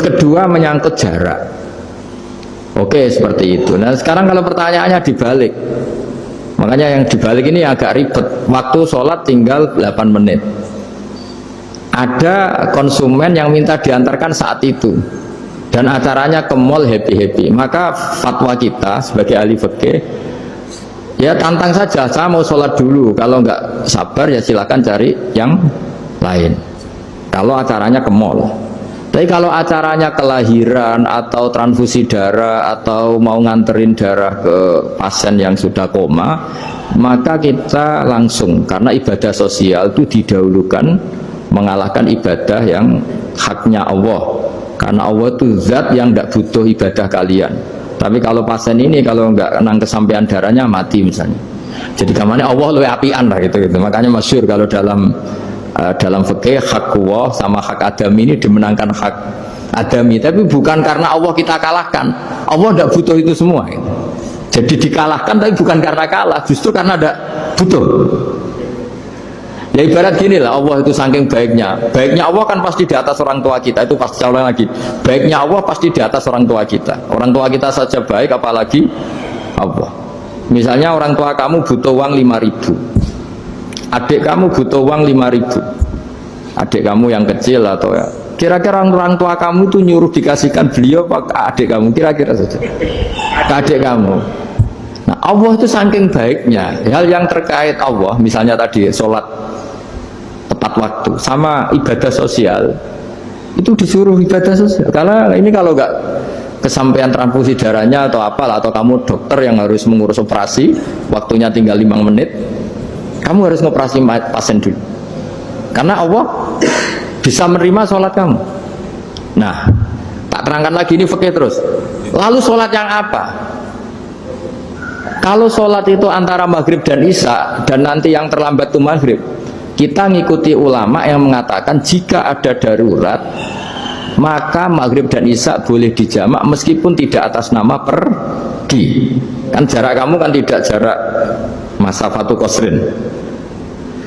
kedua menyangkut jarak. Oke, seperti itu. Nah sekarang kalau pertanyaannya dibalik, makanya yang dibalik ini agak ribet. Waktu sholat tinggal 8 menit. Ada konsumen yang minta diantarkan saat itu dan acaranya ke mall happy-happy. Maka fatwa kita sebagai ahli fikih, ya tantang saja, saya mau sholat dulu. Kalau nggak sabar ya silakan cari yang lain. Kalau acaranya ke mall. Tapi kalau acaranya kelahiran atau transfusi darah atau mau nganterin darah ke pasien yang sudah koma, maka kita langsung, karena ibadah sosial itu didahulukan mengalahkan ibadah yang haknya Allah. Karena Allah itu zat yang tidak butuh ibadah kalian. Tapi kalau pasien ini kalau nggak nang kesampaian darahnya mati misalnya. Jadi kamarnya Allah lebih apian lah gitu. Makanya masyhur kalau dalam fikih hak Allah sama hak adami ini dimenangkan hak adami, tapi bukan karena Allah kita kalahkan. Allah tidak butuh itu semua gitu. Jadi dikalahkan tapi bukan karena kalah, justru karena tidak butuh. Ya ibarat gini lah, Allah itu saking baiknya Allah kan pasti di atas orang tua kita. Itu pasti ulang lagi, baiknya Allah pasti di atas orang tua kita. Orang tua kita saja baik, apalagi Allah. Misalnya orang tua kamu butuh uang 5.000, adik kamu butuh uang 5.000, adik kamu yang kecil atau ya, kira-kira orang tua kamu tuh nyuruh dikasihkan beliau apa adik kamu, kira-kira saja ke adik kamu. Nah Allah itu saking baiknya, hal yang terkait Allah, misalnya tadi sholat tepat waktu sama ibadah sosial, itu disuruh ibadah sosial. Karena ini kalau nggak kesampaian transfusi darahnya atau apalah, atau kamu dokter yang harus mengurus operasi, waktunya tinggal 5 menit, kamu harus ngoperasi pasien dulu. Karena Allah bisa menerima sholat kamu. Nah, tak terangkan lagi ini fikih terus. Lalu sholat yang apa? Kalau sholat itu antara maghrib dan isya, dan nanti yang terlambat itu maghrib, kita ngikuti ulama yang mengatakan jika ada darurat, maka maghrib dan isya boleh dijamak meskipun tidak atas nama pergi. Kan jarak kamu kan tidak jarak masafatu qasrin.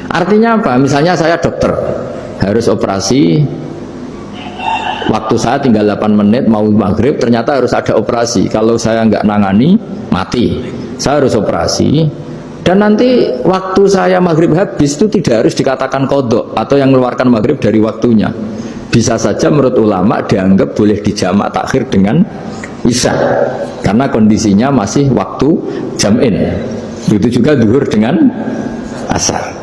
Artinya apa? Misalnya saya dokter harus operasi, waktu saya tinggal 8 menit mau maghrib, ternyata harus ada operasi. Kalau saya nggak nangani mati, saya harus operasi. Dan nanti waktu saya maghrib habis itu tidak harus dikatakan qadha atau yang mengeluarkan maghrib dari waktunya. Bisa saja menurut ulama dianggap boleh dijamak takhir dengan isya, karena kondisinya masih waktu jam'in. Begitu juga zuhur dengan asar.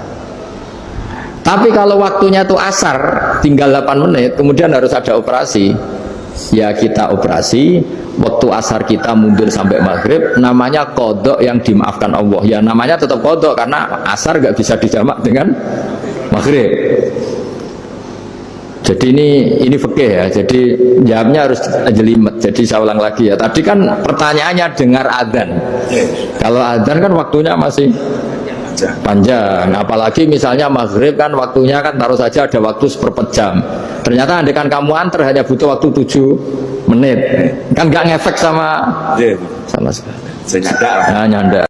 Tapi kalau waktunya itu asar, tinggal 8 menit, kemudian harus ada operasi, ya kita operasi, waktu asar kita mundur sampai maghrib, namanya qadha yang dimaafkan Allah. Ya namanya tetap qadha, karena asar nggak bisa dijamak dengan maghrib. Jadi ini fikih ya, jadi jawabnya harus jelimet. Jadi saya ulang lagi ya, tadi kan pertanyaannya dengar adzan. Kalau adzan kan waktunya masih panjang, apalagi misalnya maghrib kan waktunya kan taruh saja ada waktu seperempat jam. Ternyata andekan kamu antar hanya butuh waktu 7 menit, kan nggak ngefek sama sekali. Saya nyanda. Nah, nyanda.